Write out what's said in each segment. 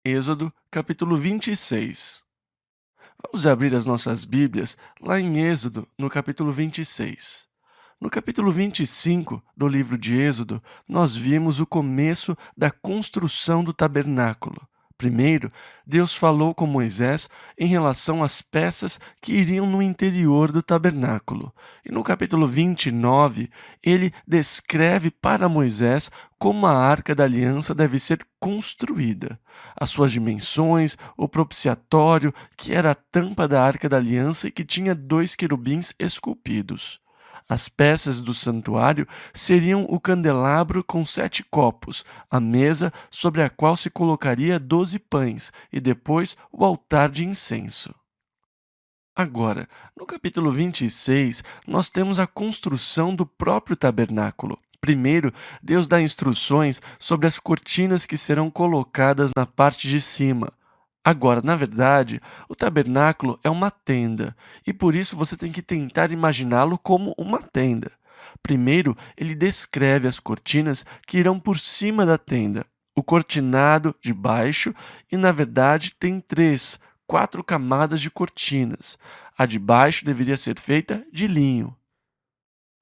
Êxodo, capítulo 26. Vamos abrir as nossas Bíblias lá em Êxodo, no capítulo 26. No capítulo 25 do livro de Êxodo, nós vimos o começo da construção do tabernáculo. Primeiro, Deus falou com Moisés em relação às peças que iriam no interior do tabernáculo. E no capítulo 29, ele descreve para Moisés como a Arca da Aliança deve ser construída. As suas dimensões, o propiciatório, que era a tampa da Arca da Aliança e que tinha 2 querubins esculpidos. As peças do santuário seriam o candelabro com 7 copos, a mesa sobre a qual se colocaria 12 pães e depois o altar de incenso. Agora, no capítulo 26, nós temos a construção do próprio tabernáculo. Primeiro, Deus dá instruções sobre as cortinas que serão colocadas na parte de cima. Agora, na verdade, o tabernáculo é uma tenda, e por isso você tem que tentar imaginá-lo como uma tenda. Primeiro, ele descreve as cortinas que irão por cima da tenda, o cortinado de baixo, e na verdade tem 4 camadas de cortinas. A de baixo deveria ser feita de linho.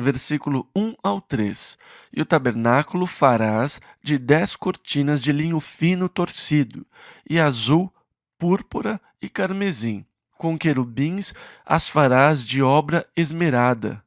Versículo 1 ao 3. E o tabernáculo farás de 10 cortinas de linho fino torcido, e azul, púrpura e carmesim. Com querubins as farás de obra esmerada.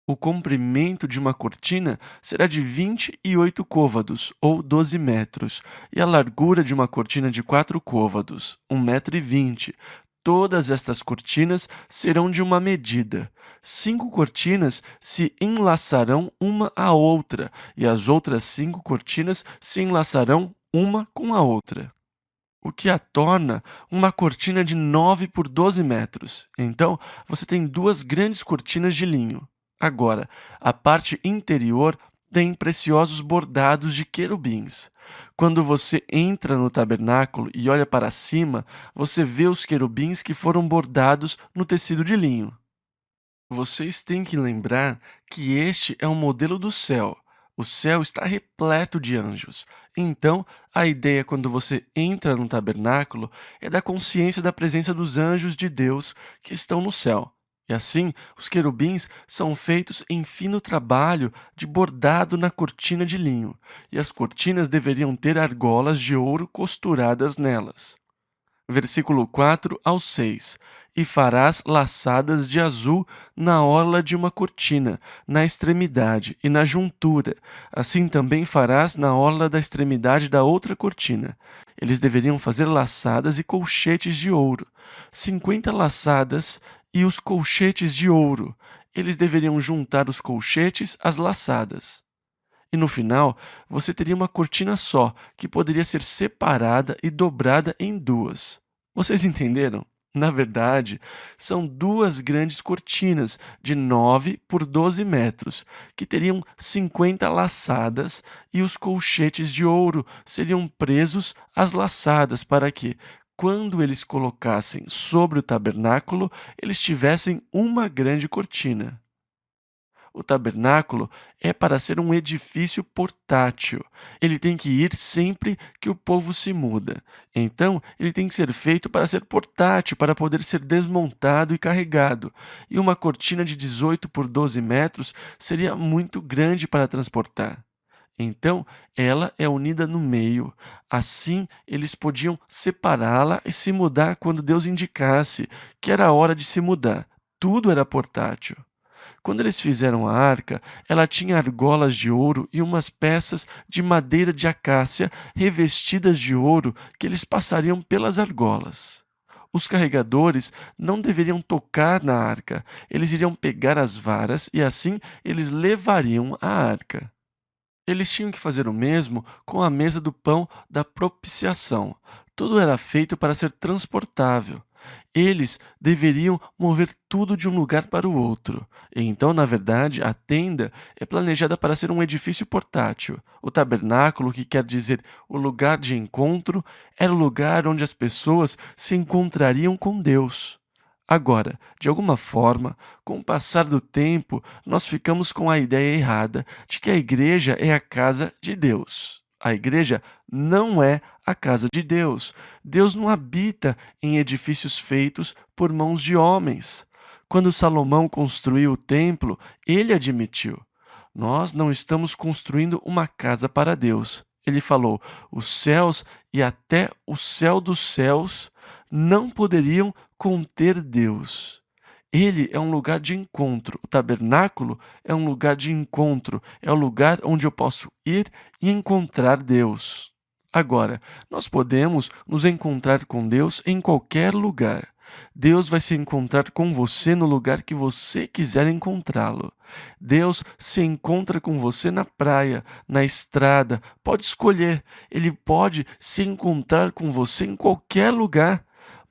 O comprimento de uma cortina será de 28 côvados, ou 12 metros, e a largura de uma cortina de 4 côvados, 1,20 m. Todas estas cortinas serão de uma medida. 5 cortinas se enlaçarão uma à outra, e as outras 5 cortinas se enlaçarão uma com a outra, o que a torna uma cortina de 9 por 12 metros. Então, você tem 2 grandes cortinas de linho. Agora, a parte interior tem preciosos bordados de querubins. Quando você entra no tabernáculo e olha para cima, você vê os querubins que foram bordados no tecido de linho. Vocês têm que lembrar que este é um modelo do céu. O céu está repleto de anjos. Então, a ideia quando você entra no tabernáculo é da consciência da presença dos anjos de Deus que estão no céu. E assim, os querubins são feitos em fino trabalho de bordado na cortina de linho, e as cortinas deveriam ter argolas de ouro costuradas nelas. Versículo 4 ao 6. E farás laçadas de azul na orla de uma cortina, na extremidade e na juntura. Assim também farás na orla da extremidade da outra cortina. Eles deveriam fazer laçadas e colchetes de ouro. 50 laçadas e os colchetes de ouro. Eles deveriam juntar os colchetes às laçadas. E no final, você teria uma cortina só, que poderia ser separada e dobrada em 2. Vocês entenderam? Na verdade, são 2 grandes cortinas de 9 por 12 metros, que teriam 50 laçadas, e os colchetes de ouro seriam presos às laçadas para que, quando eles colocassem sobre o tabernáculo, eles tivessem uma grande cortina. O tabernáculo é para ser um edifício portátil. Ele tem que ir sempre que o povo se muda. Então, ele tem que ser feito para ser portátil, para poder ser desmontado e carregado. E uma cortina de 18 por 12 metros seria muito grande para transportar. Então, ela é unida no meio. Assim, eles podiam separá-la e se mudar quando Deus indicasse que era a hora de se mudar. Tudo era portátil. Quando eles fizeram a arca, ela tinha argolas de ouro e umas peças de madeira de acácia revestidas de ouro que eles passariam pelas argolas. Os carregadores não deveriam tocar na arca, eles iriam pegar as varas e assim eles levariam a arca. Eles tinham que fazer o mesmo com a mesa do pão da propiciação. Tudo era feito para ser transportável. Eles deveriam mover tudo de um lugar para o outro. E então, na verdade, a tenda é planejada para ser um edifício portátil. O tabernáculo, que quer dizer o lugar de encontro, era o lugar onde as pessoas se encontrariam com Deus. Agora, de alguma forma, com o passar do tempo, nós ficamos com a ideia errada de que a igreja é a casa de Deus. A igreja não é a casa de Deus. Deus não habita em edifícios feitos por mãos de homens. Quando Salomão construiu o templo, ele admitiu: nós não estamos construindo uma casa para Deus. Ele falou: os céus e até o céu dos céus não poderiam conter Deus. Ele é um lugar de encontro. O tabernáculo é um lugar de encontro. É o lugar onde eu posso ir e encontrar Deus. Agora, nós podemos nos encontrar com Deus em qualquer lugar. Deus vai se encontrar com você no lugar que você quiser encontrá-lo. Deus se encontra com você na praia, na estrada, pode escolher. Ele pode se encontrar com você em qualquer lugar.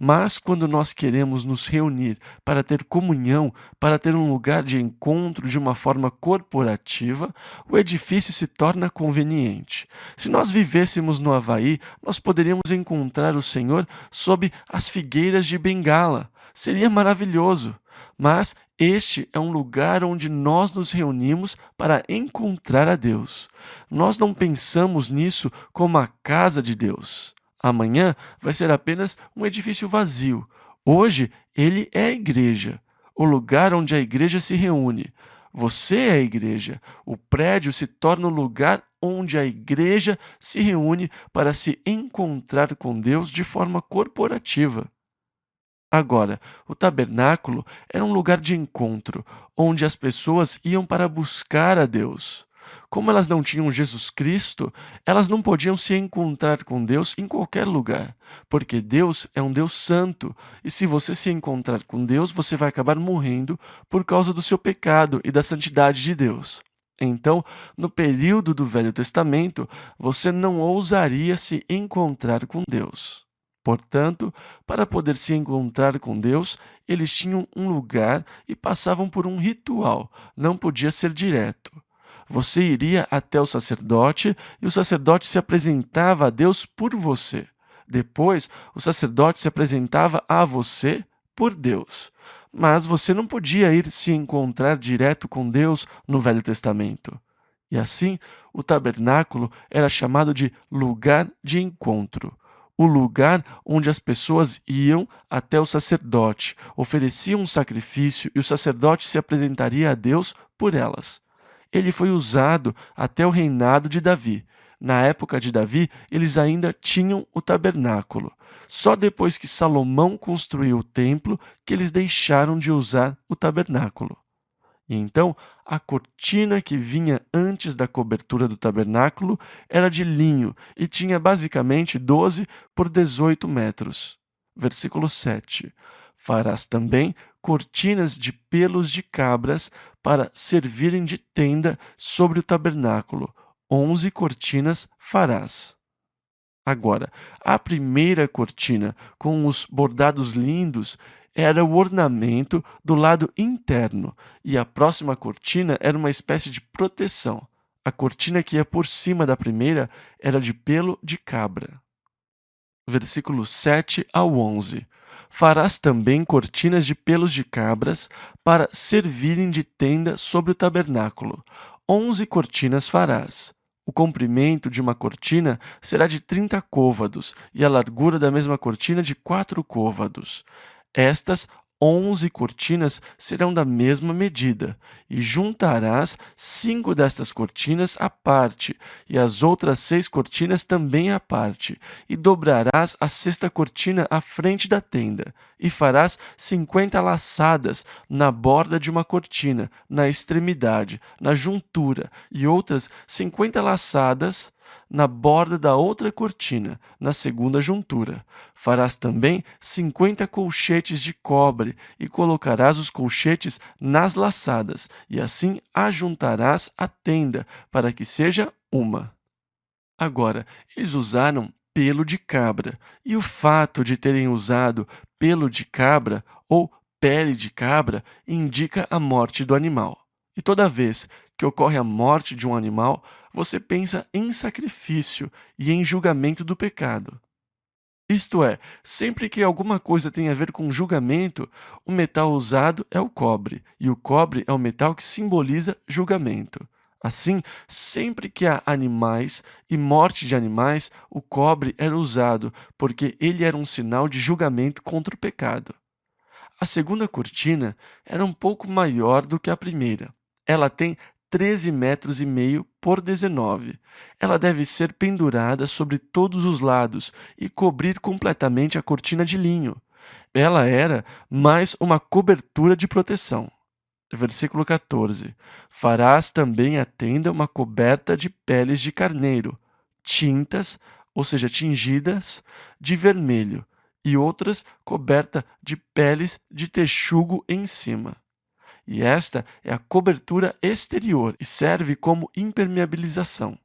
Mas quando nós queremos nos reunir para ter comunhão, para ter um lugar de encontro de uma forma corporativa, o edifício se torna conveniente. Se nós vivêssemos no Havaí, nós poderíamos encontrar o Senhor sob as figueiras de Bengala. Seria maravilhoso. Mas este é um lugar onde nós nos reunimos para encontrar a Deus. Nós não pensamos nisso como a casa de Deus. Amanhã vai ser apenas um edifício vazio. Hoje, ele é a igreja, o lugar onde a igreja se reúne. Você é a igreja. O prédio se torna o lugar onde a igreja se reúne para se encontrar com Deus de forma corporativa. Agora, o tabernáculo era um lugar de encontro, onde as pessoas iam para buscar a Deus. Como elas não tinham Jesus Cristo, elas não podiam se encontrar com Deus em qualquer lugar, porque Deus é um Deus santo, e se você se encontrar com Deus, você vai acabar morrendo por causa do seu pecado e da santidade de Deus. Então, no período do Velho Testamento, você não ousaria se encontrar com Deus. Portanto, para poder se encontrar com Deus, eles tinham um lugar e passavam por um ritual, não podia ser direto. Você iria até o sacerdote e o sacerdote se apresentava a Deus por você. Depois, o sacerdote se apresentava a você por Deus. Mas você não podia ir se encontrar direto com Deus no Velho Testamento. E assim, o tabernáculo era chamado de lugar de encontro. O lugar onde as pessoas iam até o sacerdote, ofereciam um sacrifício e o sacerdote se apresentaria a Deus por elas. Ele foi usado até o reinado de Davi. Na época de Davi, eles ainda tinham o tabernáculo. Só depois que Salomão construiu o templo que eles deixaram de usar o tabernáculo. E então, a cortina que vinha antes da cobertura do tabernáculo era de linho e tinha basicamente 12 por 18 metros. Versículo 7. Farás também cortinas de pelos de cabras para servirem de tenda sobre o tabernáculo. 11 cortinas farás. Agora, a primeira cortina, com os bordados lindos, era o ornamento do lado interno, e a próxima cortina era uma espécie de proteção. A cortina que ia por cima da primeira era de pelo de cabra. Versículos 7 ao 11. Farás também cortinas de pelos de cabras para servirem de tenda sobre o tabernáculo. 11 cortinas farás. O comprimento de uma cortina será de 30 côvados e a largura da mesma cortina de 4 côvados. Estas 11 cortinas serão da mesma medida, e juntarás 5 destas cortinas à parte, e as outras 6 cortinas também à parte, e dobrarás a sexta cortina à frente da tenda, e farás 50 laçadas na borda de uma cortina, na extremidade, na juntura, e outras 50 laçadas na borda da outra cortina, na segunda juntura. Farás também 50 colchetes de cobre e colocarás os colchetes nas laçadas, e assim ajuntarás a tenda, para que seja uma. Agora, eles usaram pelo de cabra, e o fato de terem usado pelo de cabra ou pele de cabra indica a morte do animal. E toda vez que ocorre a morte de um animal, você pensa em sacrifício e em julgamento do pecado. Isto é, sempre que alguma coisa tem a ver com julgamento, o metal usado é o cobre, e o cobre é o metal que simboliza julgamento. Assim, sempre que há animais e morte de animais, o cobre era usado, porque ele era um sinal de julgamento contra o pecado. A segunda cortina era um pouco maior do que a primeira. Ela tem 13,5 metros por 19. Ela deve ser pendurada sobre todos os lados e cobrir completamente a cortina de linho. Ela era mais uma cobertura de proteção. Versículo 14: Farás também a tenda uma coberta de peles de carneiro, tintas, ou seja, tingidas, de vermelho, e outras coberta de peles de texugo em cima. E esta é a cobertura exterior e serve como impermeabilização.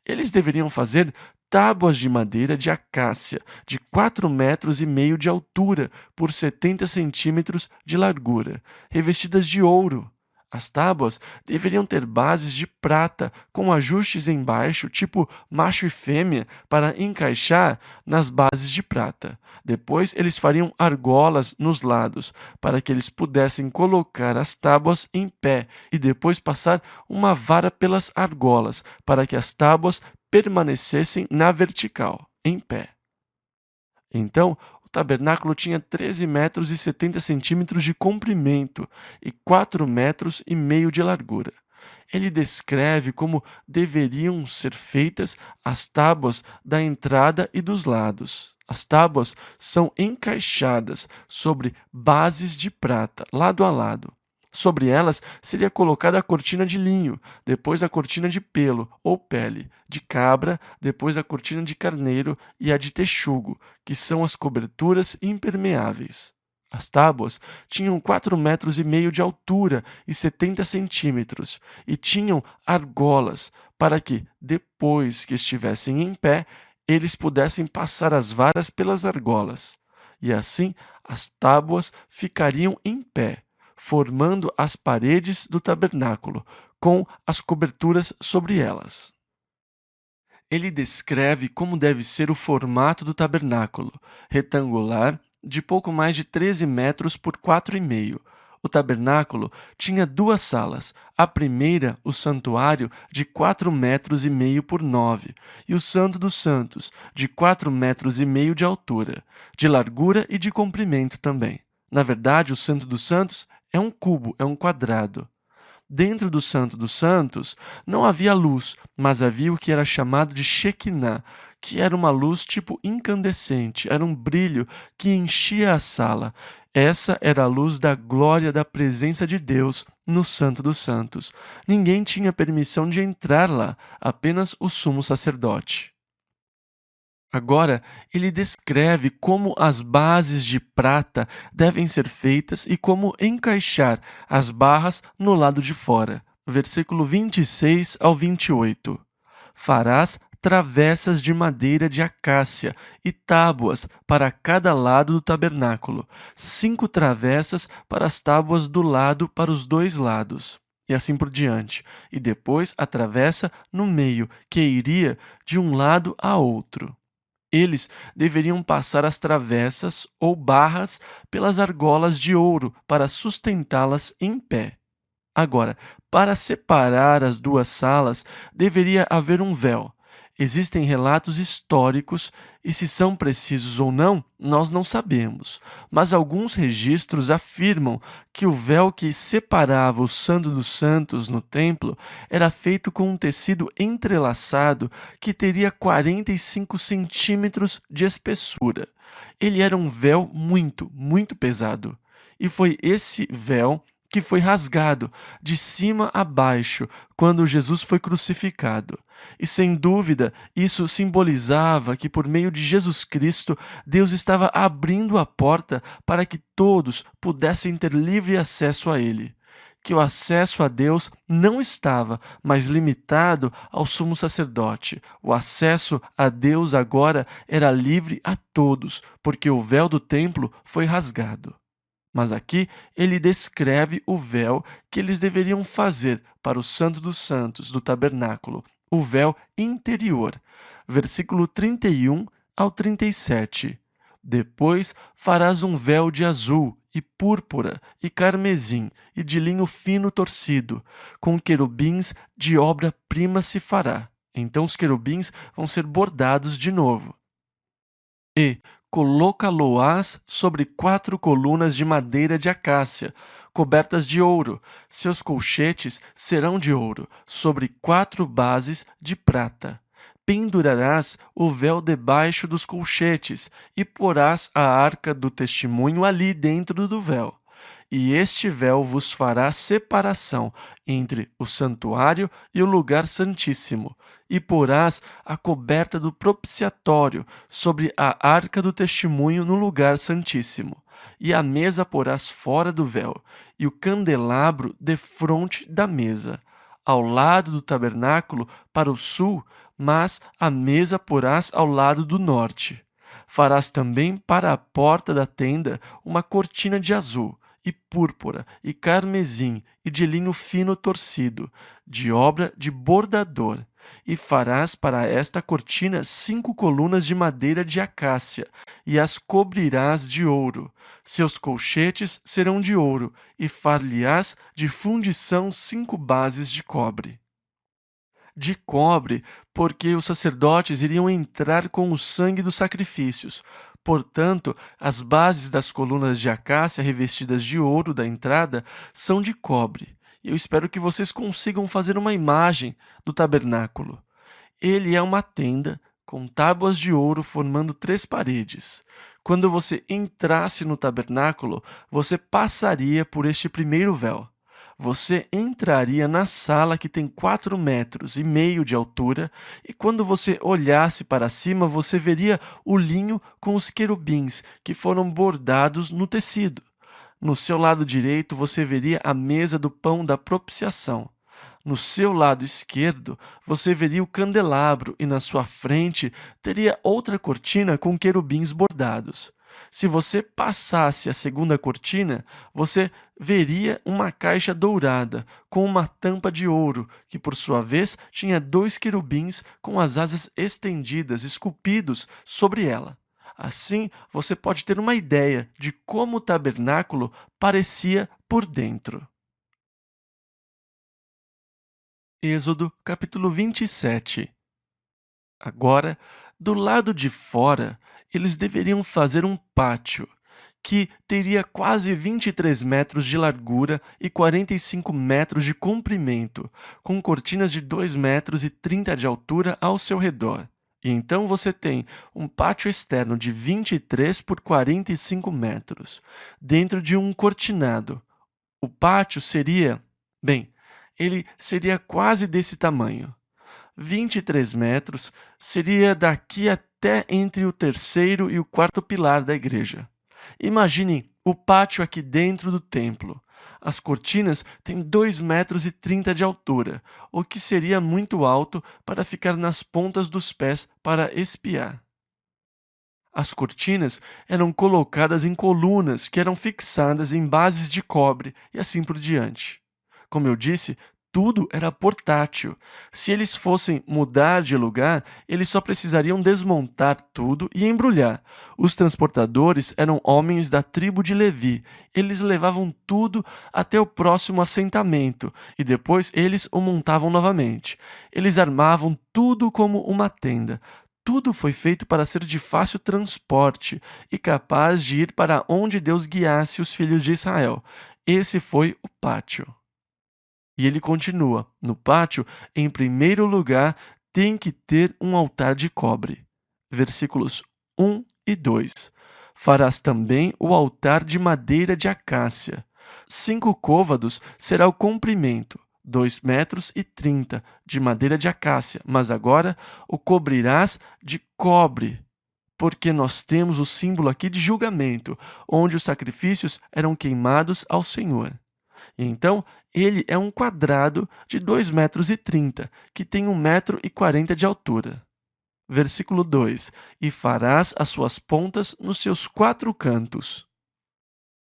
Eles deveriam fazer tábuas de madeira de acácia de 4,5 metros de altura por 70 centímetros de largura, revestidas de ouro. As tábuas deveriam ter bases de prata com ajustes embaixo, tipo macho e fêmea, para encaixar nas bases de prata. Depois, eles fariam argolas nos lados, para que eles pudessem colocar as tábuas em pé e depois passar uma vara pelas argolas, para que as tábuas permanecessem na vertical, em pé. Então, o tabernáculo tinha 13,70 metros de comprimento e 4,5 metros de largura. Ele descreve como deveriam ser feitas as tábuas da entrada e dos lados. As tábuas são encaixadas sobre bases de prata, lado a lado. Sobre elas seria colocada a cortina de linho, depois a cortina de pelo ou pele de cabra, depois a cortina de carneiro e a de texugo, que são as coberturas impermeáveis. As tábuas tinham 4,5 metros de altura e 70 centímetros, e tinham argolas para que, depois que estivessem em pé, eles pudessem passar as varas pelas argolas. E assim as tábuas ficariam em pé, formando as paredes do tabernáculo, com as coberturas sobre elas. Ele descreve como deve ser o formato do tabernáculo, retangular, de pouco mais de 13 metros por 4,5. O tabernáculo tinha duas salas. A primeira, o santuário, de 4,5 metros por 9, e o Santo dos Santos, de 4,5 metros de altura, de largura e de comprimento também. Na verdade, o Santo dos Santos é um cubo, é um quadrado. Dentro do Santo dos Santos não havia luz, mas havia o que era chamado de Shekinah, que era uma luz tipo incandescente, era um brilho que enchia a sala. Essa era a luz da glória da presença de Deus no Santo dos Santos. Ninguém tinha permissão de entrar lá, apenas o sumo sacerdote. Agora, ele descreve como as bases de prata devem ser feitas e como encaixar as barras no lado de fora. Versículo 26 ao 28. Farás travessas de madeira de acácia e tábuas para cada lado do tabernáculo, 5 travessas para as tábuas do lado para os dois lados. E assim por diante. E depois a travessa no meio, que iria de um lado a outro. Eles deveriam passar as travessas ou barras pelas argolas de ouro para sustentá-las em pé. Agora, para separar as duas salas, deveria haver um véu. Existem relatos históricos e, se são precisos ou não, nós não sabemos. Mas alguns registros afirmam que o véu que separava o Santo dos Santos no templo era feito com um tecido entrelaçado que teria 45 centímetros de espessura. Ele era um véu muito pesado. E foi esse véu que foi rasgado de cima a baixo quando Jesus foi crucificado. E sem dúvida, isso simbolizava que por meio de Jesus Cristo, Deus estava abrindo a porta para que todos pudessem ter livre acesso a Ele. Que o acesso a Deus não estava mais limitado ao sumo sacerdote. O acesso a Deus agora era livre a todos, porque o véu do templo foi rasgado. Mas aqui ele descreve o véu que eles deveriam fazer para o Santo dos Santos do tabernáculo, o véu interior. Versículo 31 ao 37. Depois farás um véu de azul e púrpura, e carmesim, e de linho fino torcido, com querubins de obra-prima se fará. Então os querubins vão ser bordados de novo. E colocá-lo-ás sobre 4 colunas de madeira de acácia, cobertas de ouro. Seus colchetes serão de ouro, sobre 4 bases de prata. Pendurarás o véu debaixo dos colchetes, e porás a arca do testemunho ali dentro do véu. E este véu vos fará separação entre o santuário e o lugar santíssimo, e porás a coberta do propiciatório sobre a arca do testemunho no lugar santíssimo. E a mesa porás fora do véu, e o candelabro defronte da mesa, ao lado do tabernáculo para o sul, mas a mesa porás ao lado do norte. Farás também para a porta da tenda uma cortina de azul, e púrpura, e carmesim, e de linho fino torcido, de obra de bordador. E farás para esta cortina 5 colunas de madeira de acácia, e as cobrirás de ouro. Seus colchetes serão de ouro, e far-lhe-ás de fundição 5 bases de cobre. De cobre, porque os sacerdotes iriam entrar com o sangue dos sacrifícios. Portanto, as bases das colunas de acácia revestidas de ouro da entrada são de cobre. E eu espero que vocês consigam fazer uma imagem do tabernáculo. Ele é uma tenda com tábuas de ouro formando 3 paredes. Quando você entrasse no tabernáculo, você passaria por este primeiro véu. Você entraria na sala que tem 4,5 metros de altura, e quando você olhasse para cima, você veria o linho com os querubins que foram bordados no tecido. No seu lado direito, você veria a mesa do pão da propiciação. No seu lado esquerdo, você veria o candelabro, e na sua frente teria outra cortina com querubins bordados. Se você passasse a segunda cortina, você veria uma caixa dourada com uma tampa de ouro, que por sua vez tinha 2 querubins com as asas estendidas, esculpidos sobre ela. Assim, você pode ter uma ideia de como o tabernáculo parecia por dentro. Êxodo capítulo 27. Agora, do lado de fora, eles deveriam fazer um pátio, que teria quase 23 metros de largura e 45 metros de comprimento, com cortinas de 2,30 metros de altura ao seu redor. E então você tem um pátio externo de 23 por 45 metros, dentro de um cortinado. O pátio seria, bem, ele seria quase desse tamanho. 23 metros seria daqui até entre o terceiro e o quarto pilar da igreja. Imaginem o pátio aqui dentro do templo. As cortinas têm 2,30 metros de altura, o que seria muito alto para ficar nas pontas dos pés para espiar. As cortinas eram colocadas em colunas que eram fixadas em bases de cobre e assim por diante. Como eu disse, tudo era portátil. Se eles fossem mudar de lugar, eles só precisariam desmontar tudo e embrulhar. Os transportadores eram homens da tribo de Levi. Eles levavam tudo até o próximo assentamento e depois eles o montavam novamente. Eles armavam tudo como uma tenda. Tudo foi feito para ser de fácil transporte e capaz de ir para onde Deus guiasse os filhos de Israel. Esse foi o pátio. E ele continua: no pátio, em primeiro lugar, tem que ter um altar de cobre. Versículos 1 e 2. Farás também o altar de madeira de acácia. 5 côvados será o comprimento, 2,30 metros de madeira de acácia, mas agora o cobrirás de cobre, porque nós temos o símbolo aqui de julgamento, onde os sacrifícios eram queimados ao Senhor. E então, ele é um quadrado de 2,30 metros, que tem 1,40 metros de altura. Versículo 2: E farás as suas pontas nos seus 4 cantos.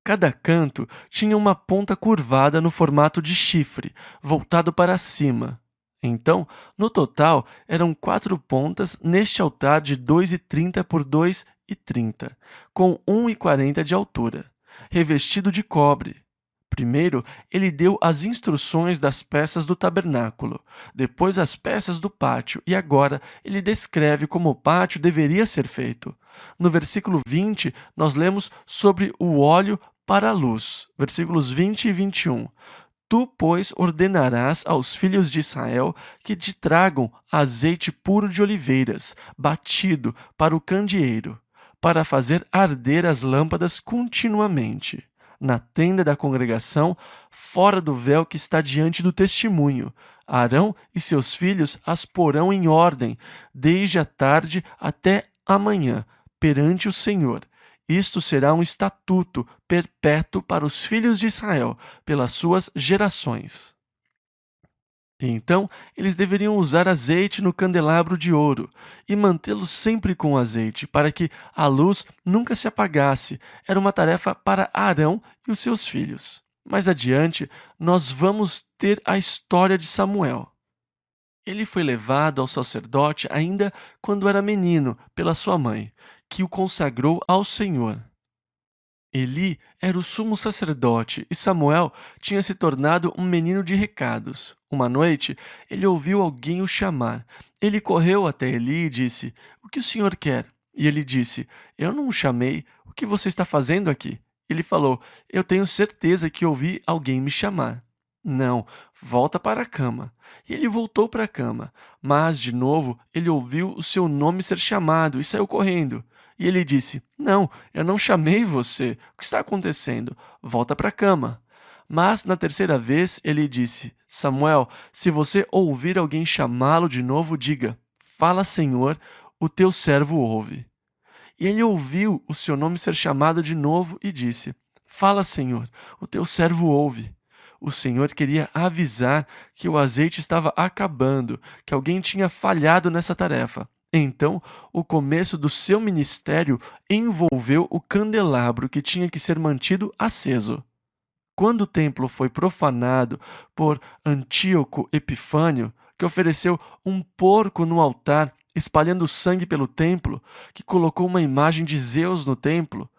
Cada canto tinha uma ponta curvada no formato de chifre, voltado para cima. Então, no total, eram 4 pontas neste altar de 2,30 por 2,30, com 1,40 de altura. revestido de cobre. Primeiro, ele deu as instruções das peças do tabernáculo, depois as peças do pátio, e agora ele descreve como o pátio deveria ser feito. No versículo 20, nós lemos sobre o óleo para a luz, versículos 20 e 21. Tu, pois, ordenarás aos filhos de Israel que te tragam azeite puro de oliveiras, batido para o candeeiro, para fazer arder as lâmpadas continuamente. Na tenda da congregação, fora do véu que está diante do testemunho, Arão e seus filhos as porão em ordem, desde a tarde até amanhã, perante o Senhor. Isto será um estatuto perpétuo para os filhos de Israel, pelas suas gerações. Então, eles deveriam usar azeite no candelabro de ouro e mantê-lo sempre com azeite, para que a luz nunca se apagasse. Era uma tarefa para Arão e os seus filhos. Mais adiante, nós vamos ter a história de Samuel. Ele foi levado ao sacerdote ainda quando era menino pela sua mãe, que o consagrou ao Senhor. Eli era o sumo sacerdote e Samuel tinha se tornado um menino de recados. Uma noite, ele ouviu alguém o chamar. Ele correu até Eli e disse: "O que o senhor quer?" E ele disse: "Eu não o chamei. O que você está fazendo aqui?" Ele falou: "Eu tenho certeza que ouvi alguém me chamar." "Não, volta para a cama." E ele voltou para a cama, mas de novo ele ouviu o seu nome ser chamado e saiu correndo. E ele disse: "Não, eu não chamei você. O que está acontecendo? Volta para a cama." Mas na terceira vez ele disse: "Samuel, se você ouvir alguém chamá-lo de novo, diga: 'Fala, Senhor, o teu servo ouve.'" E ele ouviu o seu nome ser chamado de novo e disse: "Fala, Senhor, o teu servo ouve." O Senhor queria avisar que o azeite estava acabando, que alguém tinha falhado nessa tarefa. Então, o começo do seu ministério envolveu o candelabro que tinha que ser mantido aceso. Quando o templo foi profanado por Antíoco Epifânio, que ofereceu um porco no altar, espalhando sangue pelo templo, que colocou uma imagem de Zeus no templo,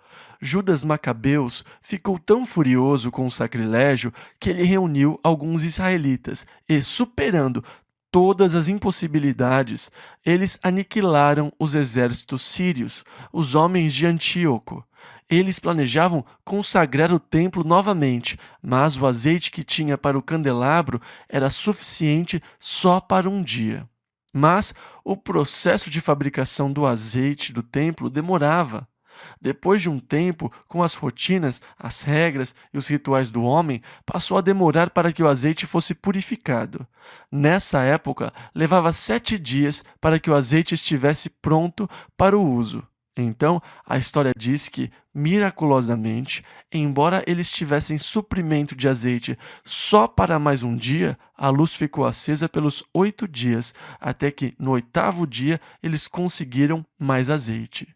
Judas Macabeus ficou tão furioso com o sacrilégio que ele reuniu alguns israelitas e, superando todas as impossibilidades, eles aniquilaram os exércitos sírios, os homens de Antíoco. Eles planejavam consagrar o templo novamente, mas o azeite que tinha para o candelabro era suficiente só para um dia. Mas o processo de fabricação do azeite do templo demorava. Depois de um tempo, com as rotinas, as regras e os rituais do homem, passou a demorar para que o azeite fosse purificado. Nessa época, levava 7 dias para que o azeite estivesse pronto para o uso. Então, a história diz que, miraculosamente, embora eles tivessem suprimento de azeite só para mais um dia, a luz ficou acesa pelos 8 dias, até que, no 8º dia, eles conseguiram mais azeite.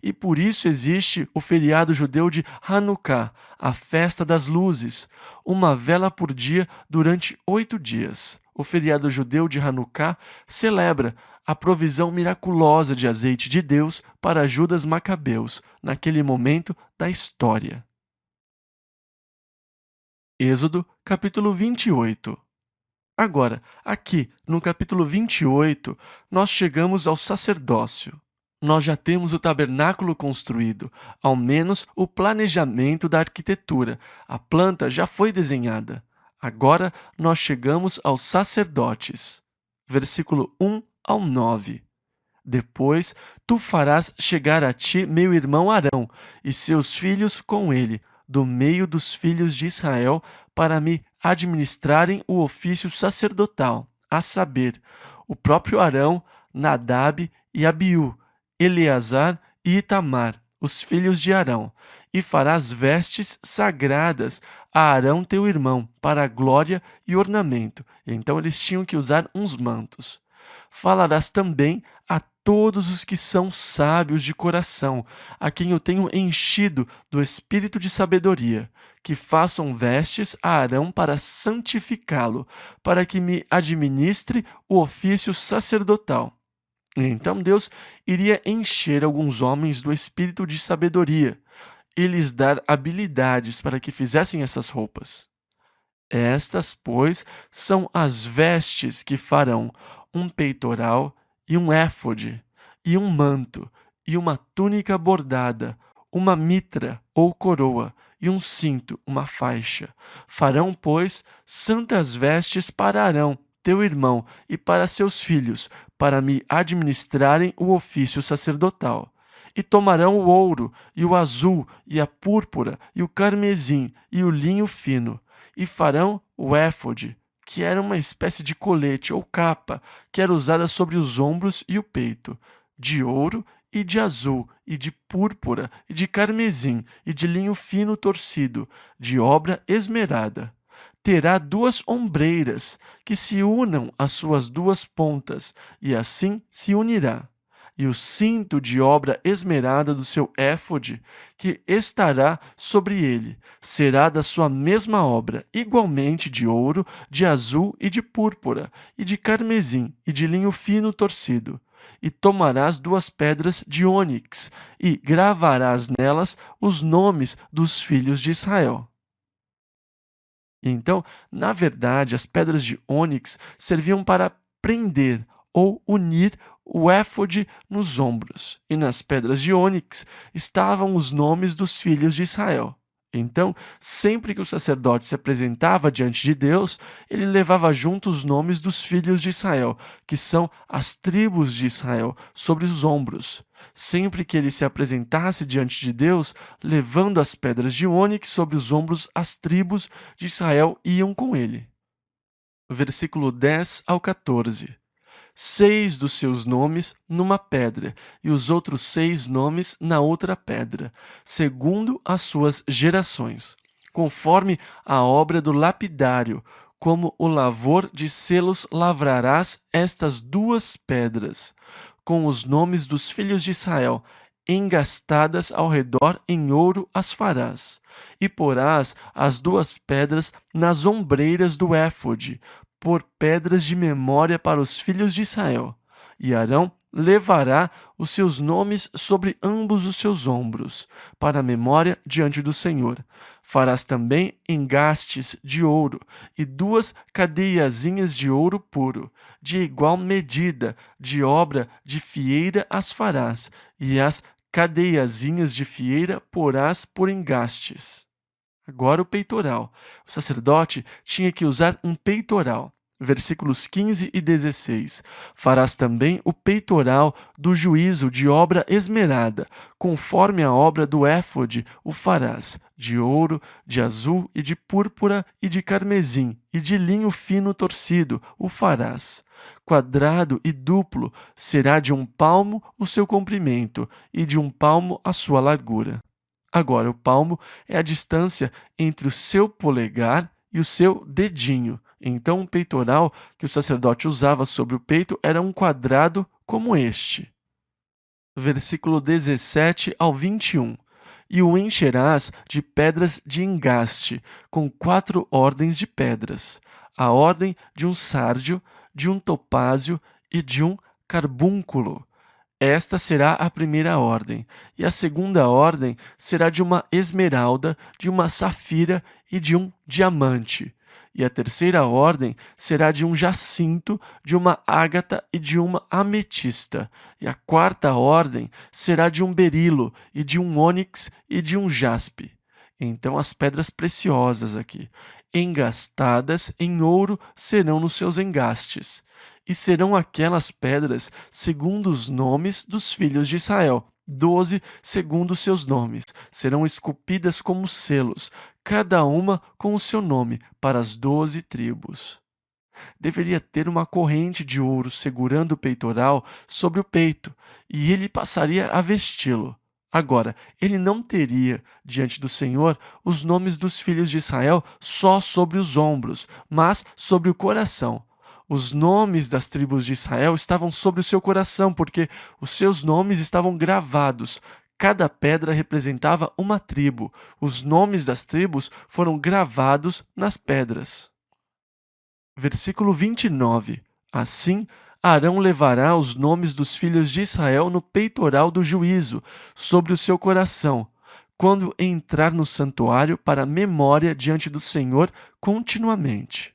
E por isso existe o feriado judeu de Hanukkah, a festa das luzes, uma vela por dia durante 8 dias. O feriado judeu de Hanukkah celebra a provisão miraculosa de azeite de Deus para Judas Macabeus, naquele momento da história. Êxodo, capítulo 28. Agora, aqui, no capítulo 28, nós chegamos ao sacerdócio. Nós já temos o tabernáculo construído, ao menos o planejamento da arquitetura. A planta já foi desenhada. Agora nós chegamos aos sacerdotes. Versículo 1 ao 9. Depois tu farás chegar a ti meu irmão Arão e seus filhos com ele, do meio dos filhos de Israel, para me administrarem o ofício sacerdotal, a saber, o próprio Arão, Nadab e Abiú, Eleazar e Itamar, os filhos de Arão, e farás vestes sagradas a Arão teu irmão, para a glória e ornamento. Então eles tinham que usar uns mantos. Falarás também a todos os que são sábios de coração, a quem eu tenho enchido do espírito de sabedoria, que façam vestes a Arão para santificá-lo, para que me administre o ofício sacerdotal. Então Deus iria encher alguns homens do espírito de sabedoria. e lhes dar habilidades para que fizessem essas roupas. Estas, pois, são as vestes que farão um peitoral e um éfode, e um manto, e uma túnica bordada, uma mitra ou coroa, e um cinto, uma faixa. Farão, pois, santas vestes para Arão, teu irmão, e para seus filhos, para me administrarem o ofício sacerdotal. E tomarão o ouro, e o azul, e a púrpura, e o carmesim, e o linho fino, e farão o éfode, que era uma espécie de colete ou capa, que era usada sobre os ombros e o peito, de ouro e de azul, e de púrpura, e de carmesim, e de linho fino torcido, de obra esmerada. Terá 2 ombreiras, que se unam às suas 2 pontas, e assim se unirá. E o cinto de obra esmerada do seu éfode, que estará sobre ele, será da sua mesma obra, igualmente de ouro, de azul e de púrpura, e de carmesim, e de linho fino torcido. E tomarás 2 pedras de ônix, e gravarás nelas os nomes dos filhos de Israel. Então, na verdade, as pedras de ônix serviam para prender ou unir o éfode nos ombros, e nas pedras de ônix estavam os nomes dos filhos de Israel. Então, sempre que o sacerdote se apresentava diante de Deus, ele levava junto os nomes dos filhos de Israel, que são as tribos de Israel, sobre os ombros. Sempre que ele se apresentasse diante de Deus, levando as pedras de ônix sobre os ombros, as tribos de Israel iam com ele. Versículo 10 ao 14. 6 dos seus nomes numa pedra, e os outros 6 nomes na outra pedra, segundo as suas gerações, conforme a obra do lapidário, como o lavor de selos lavrarás estas 2 pedras, com os nomes dos filhos de Israel, engastadas ao redor em ouro as farás, e porás as 2 pedras nas ombreiras do éfode, por pedras de memória para os filhos de Israel. E Arão levará os seus nomes sobre ambos os seus ombros, para a memória diante do Senhor. Farás também engastes de ouro, e 2 cadeiazinhas de ouro puro, de igual medida, de obra de fieira as farás, e as cadeiazinhas de fieira porás por engastes. Agora o peitoral. O sacerdote tinha que usar um peitoral. Versículos 15 e 16. Farás também o peitoral do juízo de obra esmerada, conforme a obra do éfode o farás, de ouro, de azul e de púrpura e de carmesim, e de linho fino torcido o farás. Quadrado e duplo será de 1 palmo o seu comprimento, e de 1 palmo a sua largura. Agora, o palmo é a distância entre o seu polegar e o seu dedinho. Então, o peitoral que o sacerdote usava sobre o peito era um quadrado como este. Versículo 17 ao 21. E o encherás de pedras de engaste, com 4 ordens de pedras. A ordem de um sárdio, de um topázio e de um carbúnculo. Esta será a primeira ordem, e a segunda ordem será de uma esmeralda, de uma safira e de um diamante. E a terceira ordem será de um jacinto, de uma ágata e de uma ametista. E a quarta ordem será de um berilo, e de um ônix e de um jaspe. Então as pedras preciosas aqui, engastadas em ouro, serão nos seus engastes. E serão aquelas pedras segundo os nomes dos filhos de Israel, 12 segundo os seus nomes. Serão esculpidas como selos, cada uma com o seu nome, para as 12 tribos. Deveria ter uma corrente de ouro segurando o peitoral sobre o peito, e ele passaria a vesti-lo. Agora, ele não teria, diante do Senhor, os nomes dos filhos de Israel só sobre os ombros, mas sobre o coração. Os nomes das tribos de Israel estavam sobre o seu coração, porque os seus nomes estavam gravados. Cada pedra representava uma tribo. Os nomes das tribos foram gravados nas pedras. Versículo 29. Assim, Arão levará os nomes dos filhos de Israel no peitoral do juízo, sobre o seu coração, quando entrar no santuário para memória diante do Senhor continuamente.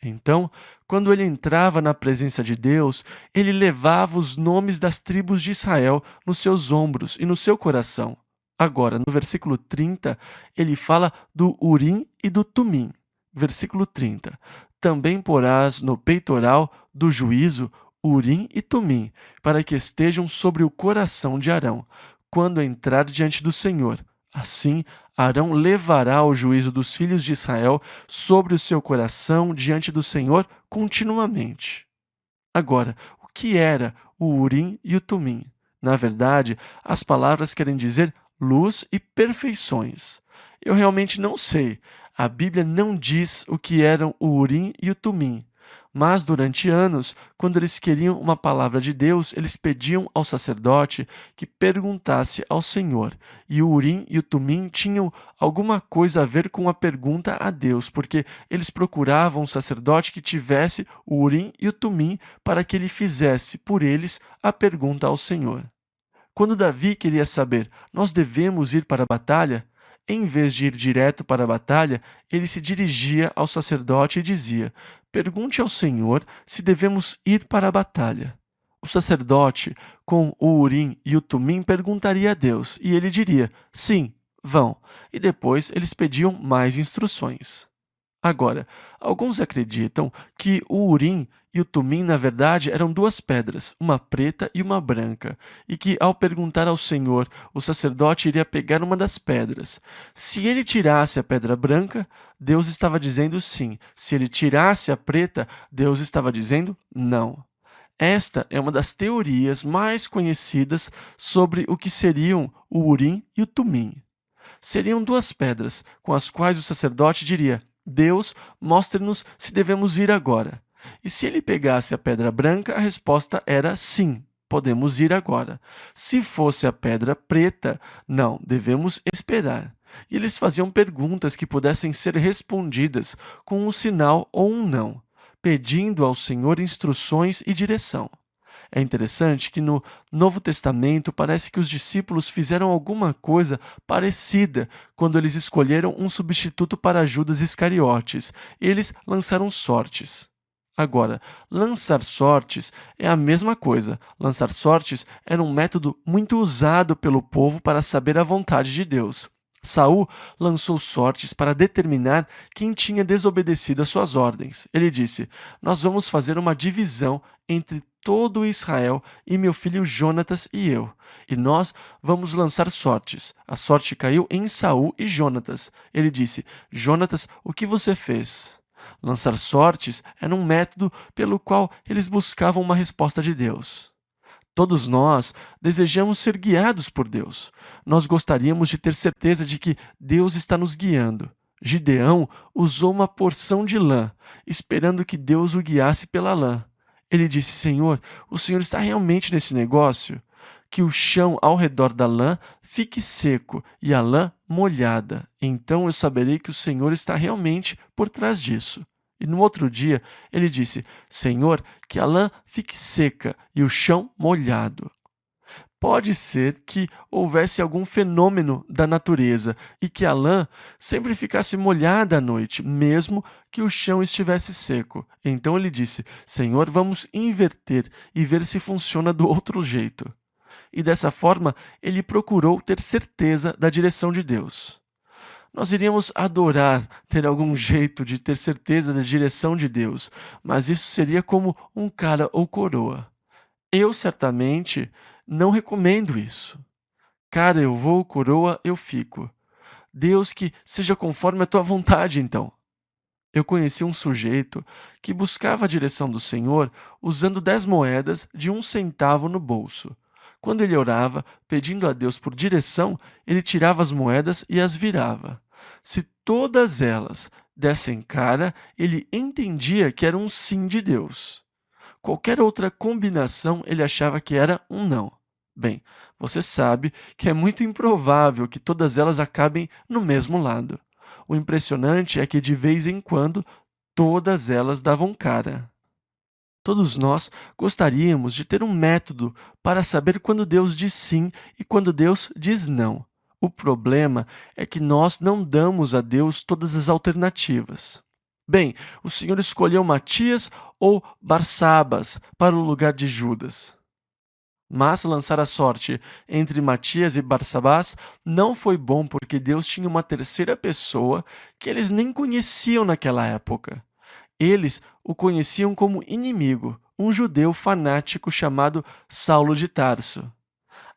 Então, quando ele entrava na presença de Deus, ele levava os nomes das tribos de Israel nos seus ombros e no seu coração. Agora, no versículo 30, ele fala do Urim e do Tumim. Versículo 30. Também porás no peitoral do juízo Urim e Tumim, para que estejam sobre o coração de Arão, quando entrar diante do Senhor. Assim, Arão levará o juízo dos filhos de Israel sobre o seu coração diante do Senhor continuamente. Agora, o que era o Urim e o Tumim? Na verdade, as palavras querem dizer luz e perfeições. Eu realmente não sei. A Bíblia não diz o que eram o Urim e o Tumim. Mas durante anos, quando eles queriam uma palavra de Deus, eles pediam ao sacerdote que perguntasse ao Senhor. E o Urim e o Tumim tinham alguma coisa a ver com a pergunta a Deus, porque eles procuravam um sacerdote que tivesse o Urim e o Tumim para que ele fizesse por eles a pergunta ao Senhor. Quando Davi queria saber, nós devemos ir para a batalha? Em vez de ir direto para a batalha, ele se dirigia ao sacerdote e dizia: pergunte ao Senhor se devemos ir para a batalha. O sacerdote, com o Urim e o Tumim, perguntaria a Deus, e ele diria: sim, vão. E depois eles pediam mais instruções. Agora, alguns acreditam que o Urim e o Tumim, na verdade, eram duas pedras, uma preta e uma branca, e que, ao perguntar ao Senhor, o sacerdote iria pegar uma das pedras. Se ele tirasse a pedra branca, Deus estava dizendo sim. Se ele tirasse a preta, Deus estava dizendo não. Esta é uma das teorias mais conhecidas sobre o que seriam o Urim e o Tumim. Seriam duas pedras, com as quais o sacerdote diria: Deus, mostre-nos se devemos ir agora. E se ele pegasse a pedra branca, a resposta era sim, podemos ir agora. Se fosse a pedra preta, não, devemos esperar. E eles faziam perguntas que pudessem ser respondidas com um sinal ou um não, pedindo ao Senhor instruções e direção. É interessante que no Novo Testamento parece que os discípulos fizeram alguma coisa parecida quando eles escolheram um substituto para Judas Iscariotes. Eles lançaram sortes. Agora, lançar sortes é a mesma coisa. Lançar sortes era um método muito usado pelo povo para saber a vontade de Deus. Saul lançou sortes para determinar quem tinha desobedecido às suas ordens. Ele disse: nós vamos fazer uma divisão entre todo Israel e meu filho Jonatas e eu. E nós vamos lançar sortes. A sorte caiu em Saul e Jonatas. Ele disse: Jonatas, o que você fez? Lançar sortes era um método pelo qual eles buscavam uma resposta de Deus. Todos nós desejamos ser guiados por Deus. Nós gostaríamos de ter certeza de que Deus está nos guiando. Gideão usou uma porção de lã, esperando que Deus o guiasse pela lã. Ele disse: Senhor, o Senhor está realmente nesse negócio? Que o chão ao redor da lã fique seco e a lã molhada. Então eu saberei que o Senhor está realmente por trás disso. E no outro dia ele disse: Senhor, que a lã fique seca e o chão molhado. Pode ser que houvesse algum fenômeno da natureza e que a lã sempre ficasse molhada à noite, mesmo que o chão estivesse seco. Então ele disse: Senhor, vamos inverter e ver se funciona do outro jeito. E dessa forma ele procurou ter certeza da direção de Deus. Nós iríamos adorar ter algum jeito de ter certeza da direção de Deus, mas isso seria como um cara ou coroa. Eu certamente não recomendo isso. Cara, eu vou, coroa, eu fico. Deus, que seja conforme a tua vontade, então. Eu conheci um sujeito que buscava a direção do Senhor usando 10 moedas de 1 centavo no bolso. Quando ele orava, pedindo a Deus por direção, ele tirava as moedas e as virava. Se todas elas dessem cara, ele entendia que era um sim de Deus. Qualquer outra combinação ele achava que era um não. Bem, você sabe que é muito improvável que todas elas acabem no mesmo lado. O impressionante é que de vez em quando todas elas davam cara. Todos nós gostaríamos de ter um método para saber quando Deus diz sim e quando Deus diz não. O problema é que nós não damos a Deus todas as alternativas. Bem, o Senhor escolheu Matias ou Barsabas para o lugar de Judas. Mas lançar a sorte entre Matias e Barsabás não foi bom porque Deus tinha uma terceira pessoa que eles nem conheciam naquela época. Eles o conheciam como inimigo, um judeu fanático chamado Saulo de Tarso.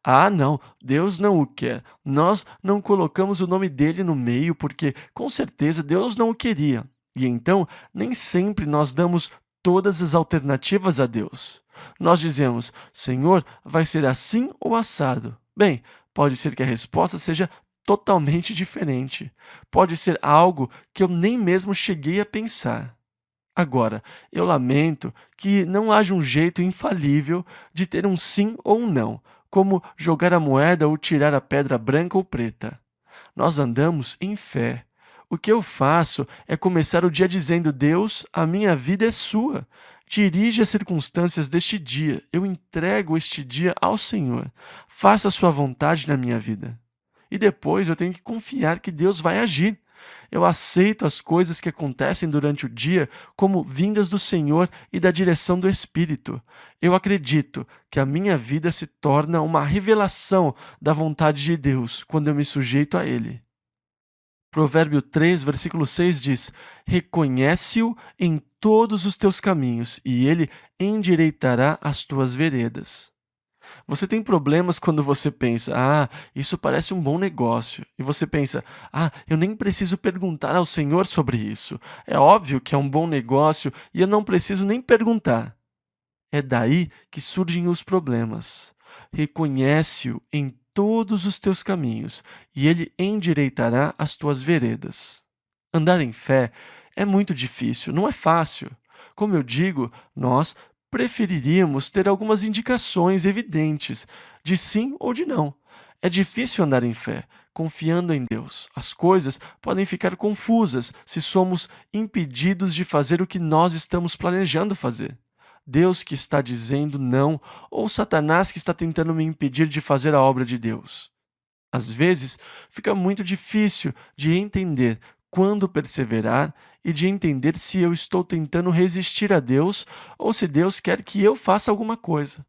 Ah, não, Deus não o quer. Nós não colocamos o nome dele no meio porque, com certeza, Deus não o queria. E então, nem sempre nós damos todas as alternativas a Deus. Nós dizemos, Senhor, vai ser assim ou assado. Bem, pode ser que a resposta seja totalmente diferente. Pode ser algo que eu nem mesmo cheguei a pensar. Agora, eu lamento que não haja um jeito infalível de ter um sim ou um não, como jogar a moeda ou tirar a pedra branca ou preta. Nós andamos em fé. O que eu faço é começar o dia dizendo: Deus, a minha vida é sua. Dirige as circunstâncias deste dia. Eu entrego este dia ao Senhor. Faça a sua vontade na minha vida. E depois eu tenho que confiar que Deus vai agir. Eu aceito as coisas que acontecem durante o dia como vindas do Senhor e da direção do Espírito. Eu acredito que a minha vida se torna uma revelação da vontade de Deus quando eu me sujeito a Ele. Provérbio 3, versículo 6 diz: Reconhece-o em todos os teus caminhos, e ele endireitará as tuas veredas. Você tem problemas quando você pensa, isso parece um bom negócio. E você pensa, eu nem preciso perguntar ao Senhor sobre isso. É óbvio que é um bom negócio e eu não preciso nem perguntar. É daí que surgem os problemas. Reconhece-o em todos os teus caminhos e ele endireitará as tuas veredas. Andar em fé é muito difícil, não é fácil. Como eu digo, nós preferiríamos ter algumas indicações evidentes de sim ou de não. É difícil andar em fé, confiando em Deus. As coisas podem ficar confusas se somos impedidos de fazer o que nós estamos planejando fazer. Deus que está dizendo não ou Satanás que está tentando me impedir de fazer a obra de Deus. Às vezes, fica muito difícil de entender quando perseverar e de entender se eu estou tentando resistir a Deus ou se Deus quer que eu faça alguma coisa.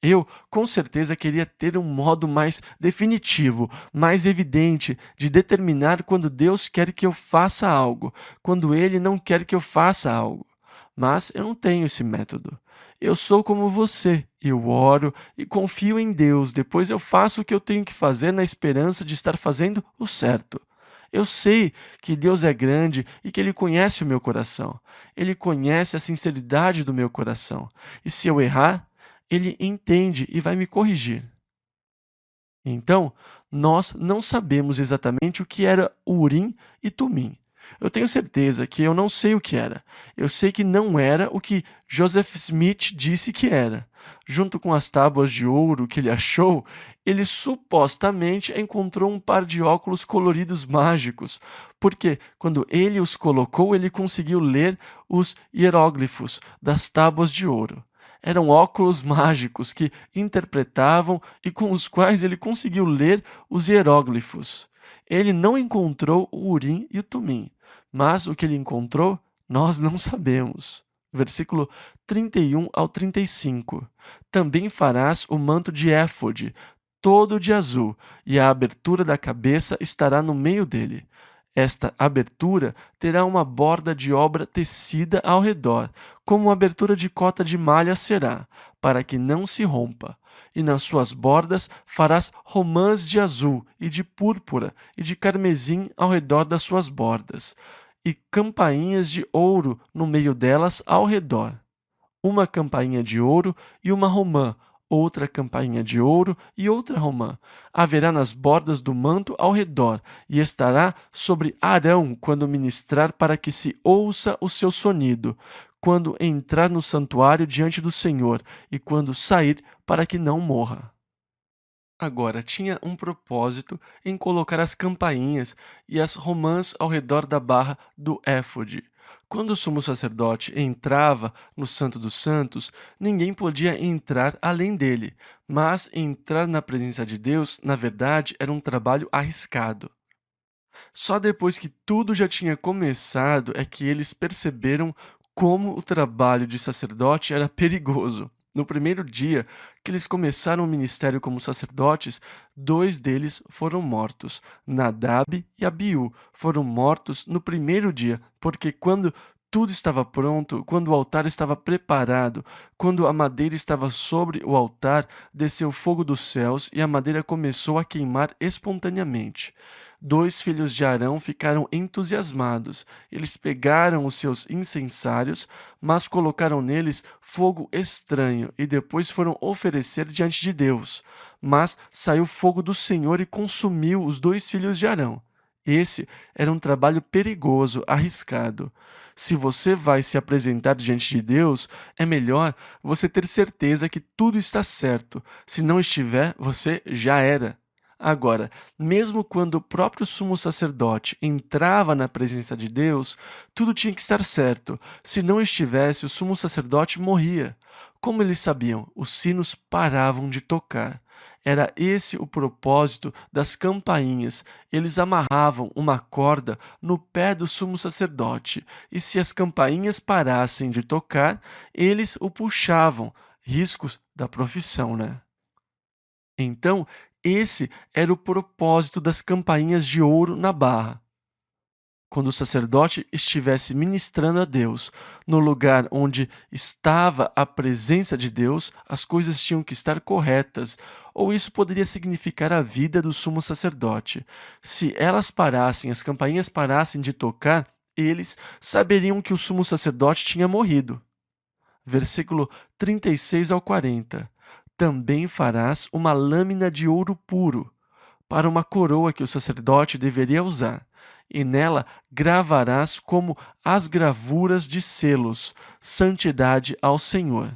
Eu, com certeza, queria ter um modo mais definitivo, mais evidente de determinar quando Deus quer que eu faça algo, quando Ele não quer que eu faça algo. Mas eu não tenho esse método. Eu sou como você, eu oro e confio em Deus, depois eu faço o que eu tenho que fazer na esperança de estar fazendo o certo. Eu sei que Deus é grande e que Ele conhece o meu coração. Ele conhece a sinceridade do meu coração. E se eu errar, Ele entende e vai me corrigir. Então, nós não sabemos exatamente o que era Urim e Tumim. Eu tenho certeza que eu não sei o que era. Eu sei que não era o que Joseph Smith disse que era. Junto com as tábuas de ouro que ele achou, ele supostamente encontrou um par de óculos coloridos mágicos, porque quando ele os colocou, ele conseguiu ler os hieróglifos das tábuas de ouro. Eram óculos mágicos que interpretavam e com os quais ele conseguiu ler os hieróglifos. Ele não encontrou o Urim e o Tumim, mas o que ele encontrou, nós não sabemos. Versículo 31 ao 35. Também farás o manto de éfode, todo de azul, e a abertura da cabeça estará no meio dele. Esta abertura terá uma borda de obra tecida ao redor, como uma abertura de cota de malha será, para que não se rompa. E nas suas bordas farás romãs de azul e de púrpura e de carmesim ao redor das suas bordas, e campainhas de ouro no meio delas ao redor. Uma campainha de ouro e uma romã, outra campainha de ouro e outra romã. Haverá nas bordas do manto ao redor, e estará sobre Arão quando ministrar, para que se ouça o seu sonido, quando entrar no santuário diante do Senhor, e quando sair, para que não morra. Agora, tinha um propósito em colocar as campainhas e as romãs ao redor da barra do éfode. Quando o sumo sacerdote entrava no Santo dos Santos, ninguém podia entrar além dele, mas entrar na presença de Deus, na verdade, era um trabalho arriscado. Só depois que tudo já tinha começado é que eles perceberam como o trabalho de sacerdote era perigoso. No primeiro dia que eles começaram o ministério como sacerdotes, dois deles foram mortos. Nadab e Abiú foram mortos no primeiro dia, porque quando tudo estava pronto, quando o altar estava preparado, quando a madeira estava sobre o altar, desceu fogo dos céus e a madeira começou a queimar espontaneamente. Dois filhos de Arão ficaram entusiasmados. Eles pegaram os seus incensários, mas colocaram neles fogo estranho e depois foram oferecer diante de Deus. Mas saiu fogo do Senhor e consumiu os dois filhos de Arão. Esse era um trabalho perigoso, arriscado. Se você vai se apresentar diante de Deus, é melhor você ter certeza que tudo está certo. Se não estiver, você já era. Agora, mesmo quando o próprio sumo sacerdote entrava na presença de Deus, tudo tinha que estar certo. Se não estivesse, o sumo sacerdote morria. Como eles sabiam? Os sinos paravam de tocar. Era esse o propósito das campainhas. Eles amarravam uma corda no pé do sumo sacerdote, e se as campainhas parassem de tocar, eles o puxavam. Riscos da profissão, né? Então, esse era o propósito das campainhas de ouro na barra. Quando o sacerdote estivesse ministrando a Deus no lugar onde estava a presença de Deus, as coisas tinham que estar corretas, ou isso poderia significar a vida do sumo sacerdote. Se elas parassem, as campainhas parassem de tocar, eles saberiam que o sumo sacerdote tinha morrido. Versículo 36 ao 40. Também farás uma lâmina de ouro puro, para uma coroa que o sacerdote deveria usar, e nela gravarás como as gravuras de selos, santidade ao Senhor.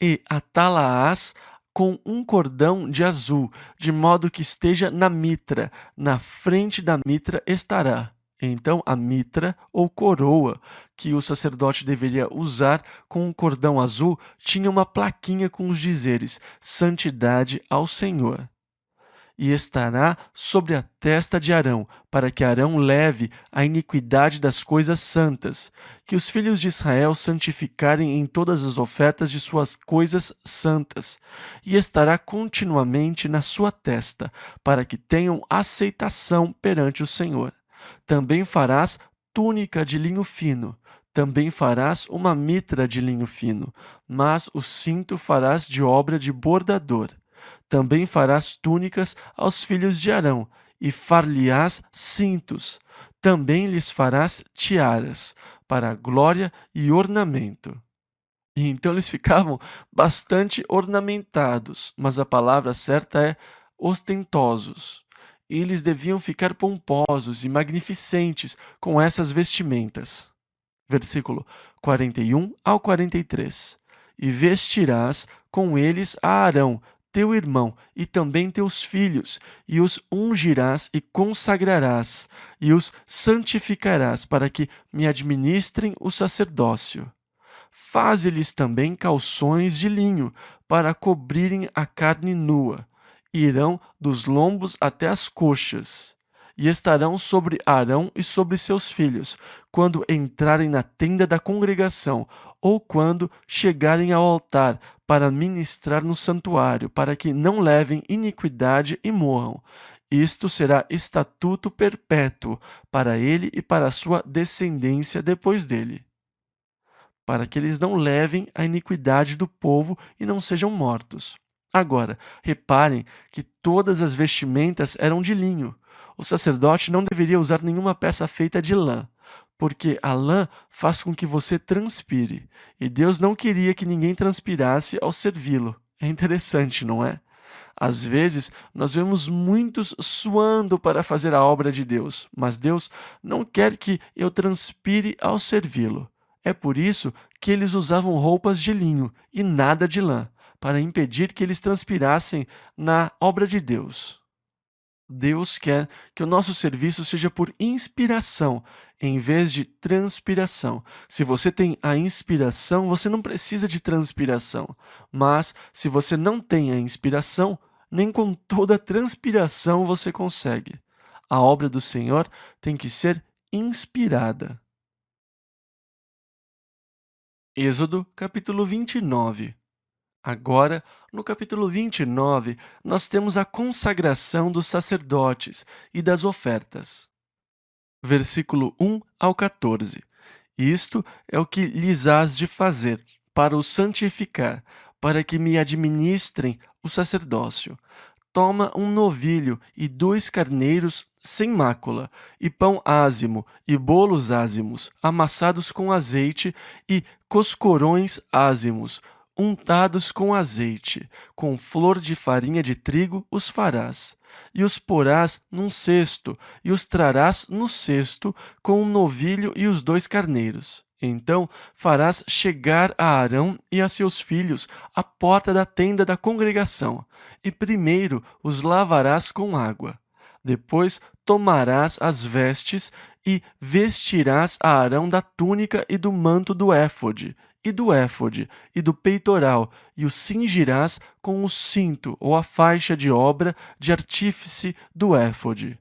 E atá-la-ás com um cordão de azul, de modo que esteja na mitra, na frente da mitra estará. Então, a mitra, ou coroa, que o sacerdote deveria usar com um cordão azul, tinha uma plaquinha com os dizeres: Santidade ao Senhor. E estará sobre a testa de Arão, para que Arão leve a iniquidade das coisas santas, que os filhos de Israel santificarem em todas as ofertas de suas coisas santas, e estará continuamente na sua testa, para que tenham aceitação perante o Senhor. Também farás túnica de linho fino, também farás uma mitra de linho fino, mas o cinto farás de obra de bordador. Também farás túnicas aos filhos de Arão, e far-lhe-ás cintos. Também lhes farás tiaras, para glória e ornamento. E então eles ficavam bastante ornamentados, mas a palavra certa é ostentosos. E eles deviam ficar pomposos e magnificentes com essas vestimentas. Versículo 41 ao 43. E vestirás com eles a Arão, teu irmão, e também teus filhos, e os ungirás e consagrarás, e os santificarás, para que me administrem o sacerdócio. Faze-lhes também calções de linho, para cobrirem a carne nua. Irão dos lombos até as coxas, e estarão sobre Arão e sobre seus filhos, quando entrarem na tenda da congregação, ou quando chegarem ao altar, para ministrar no santuário, para que não levem iniquidade e morram. Isto será estatuto perpétuo para ele e para a sua descendência depois dele, para que eles não levem a iniquidade do povo e não sejam mortos. Agora, reparem que todas as vestimentas eram de linho. O sacerdote não deveria usar nenhuma peça feita de lã, porque a lã faz com que você transpire, e Deus não queria que ninguém transpirasse ao servi-lo. É interessante, não é? Às vezes, nós vemos muitos suando para fazer a obra de Deus, mas Deus não quer que eu transpire ao servi-lo. É por isso que eles usavam roupas de linho e nada de lã, para impedir que eles transpirassem na obra de Deus. Deus quer que o nosso serviço seja por inspiração, em vez de transpiração. Se você tem a inspiração, você não precisa de transpiração. Mas, se você não tem a inspiração, nem com toda a transpiração você consegue. A obra do Senhor tem que ser inspirada. Êxodo, capítulo 29. Agora, no capítulo 29, nós temos a consagração dos sacerdotes e das ofertas. Versículo 1 ao 14. Isto é o que lhes hás de fazer, para os santificar, para que me administrem o sacerdócio. Toma um novilho e 2 carneiros sem mácula, e pão ázimo, e bolos ázimos, amassados com azeite, e coscorões ázimos, untados com azeite, com flor de farinha de trigo os farás. E os porás num cesto, e os trarás no cesto, com o novilho e os 2 carneiros. Então farás chegar a Arão e a seus filhos à porta da tenda da congregação, e primeiro os lavarás com água. Depois tomarás as vestes e vestirás a Arão da túnica e do manto do éfode, e do peitoral, e o cingirás com o cinto ou a faixa de obra de artífice do éfode.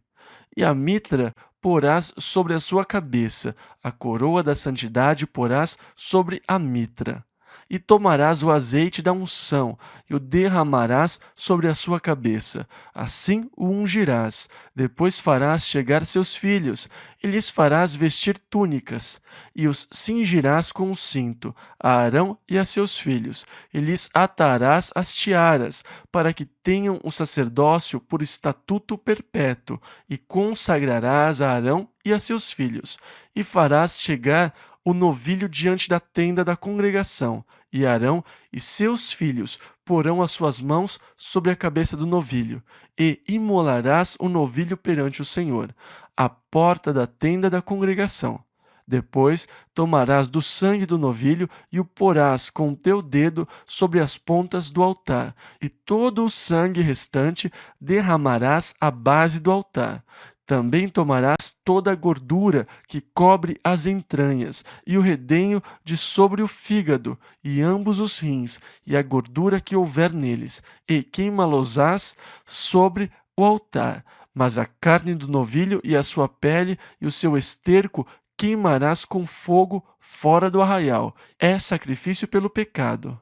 E a mitra porás sobre a sua cabeça, a coroa da santidade porás sobre a mitra. E tomarás o azeite da unção, e o derramarás sobre a sua cabeça. Assim o ungirás. Depois farás chegar seus filhos, e lhes farás vestir túnicas, e os cingirás com o cinto, a Arão e a seus filhos, e lhes atarás as tiaras, para que tenham o sacerdócio por estatuto perpétuo, e consagrarás a Arão e a seus filhos, e farás chegar o novilho diante da tenda da congregação, e Arão e seus filhos porão as suas mãos sobre a cabeça do novilho, e imolarás o novilho perante o Senhor, à porta da tenda da congregação. Depois tomarás do sangue do novilho e o porás com o teu dedo sobre as pontas do altar, e todo o sangue restante derramarás à base do altar. Também tomarás toda a gordura que cobre as entranhas, e o redenho de sobre o fígado, e ambos os rins, e a gordura que houver neles, e queimá-los-ás sobre o altar. Mas a carne do novilho e a sua pele e o seu esterco queimarás com fogo fora do arraial. É sacrifício pelo pecado.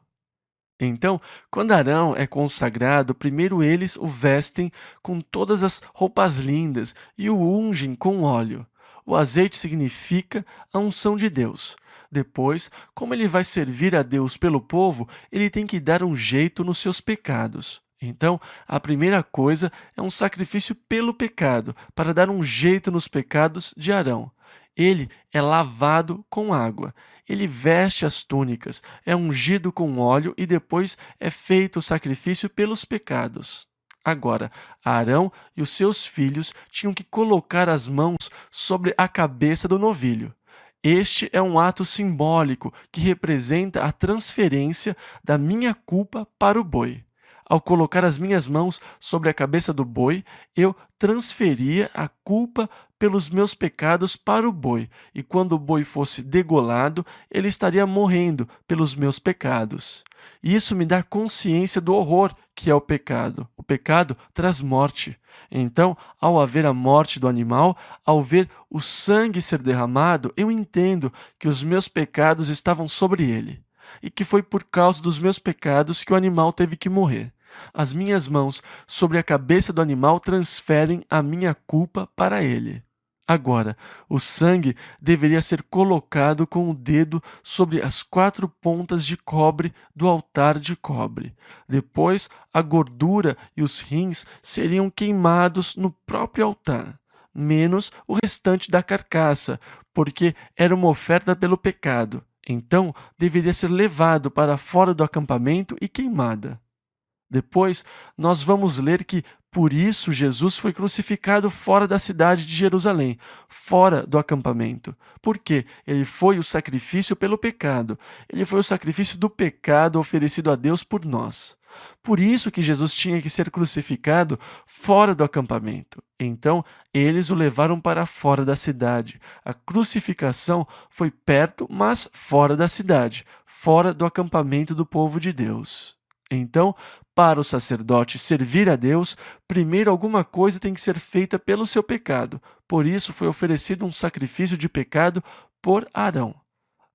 Então, quando Arão é consagrado, primeiro eles o vestem com todas as roupas lindas e o ungem com óleo. O azeite significa a unção de Deus. Depois, como ele vai servir a Deus pelo povo, ele tem que dar um jeito nos seus pecados. Então, a primeira coisa é um sacrifício pelo pecado, para dar um jeito nos pecados de Arão. Ele é lavado com água. Ele veste as túnicas, é ungido com óleo e depois é feito o sacrifício pelos pecados. Agora, Arão e os seus filhos tinham que colocar as mãos sobre a cabeça do novilho. Este é um ato simbólico que representa a transferência da minha culpa para o boi. Ao colocar as minhas mãos sobre a cabeça do boi, eu transferia a culpa pelos meus pecados para o boi, e quando o boi fosse degolado, ele estaria morrendo pelos meus pecados. E isso me dá consciência do horror que é o pecado. O pecado traz morte. Então, ao haver a morte do animal, ao ver o sangue ser derramado, eu entendo que os meus pecados estavam sobre ele, e que foi por causa dos meus pecados que o animal teve que morrer. As minhas mãos sobre a cabeça do animal transferem a minha culpa para ele. Agora, o sangue deveria ser colocado com o dedo sobre as 4 pontas de cobre do altar de cobre. Depois, a gordura e os rins seriam queimados no próprio altar, menos o restante da carcaça, porque era uma oferta pelo pecado. Então, deveria ser levado para fora do acampamento e queimada. Depois, nós vamos ler que, por isso, Jesus foi crucificado fora da cidade de Jerusalém, fora do acampamento. Porque ele foi o sacrifício pelo pecado. Ele foi o sacrifício do pecado oferecido a Deus por nós. Por isso que Jesus tinha que ser crucificado fora do acampamento. Então, eles o levaram para fora da cidade. A crucificação foi perto, mas fora da cidade, fora do acampamento do povo de Deus. Então, para o sacerdote servir a Deus, primeiro alguma coisa tem que ser feita pelo seu pecado. Por isso foi oferecido um sacrifício de pecado por Arão.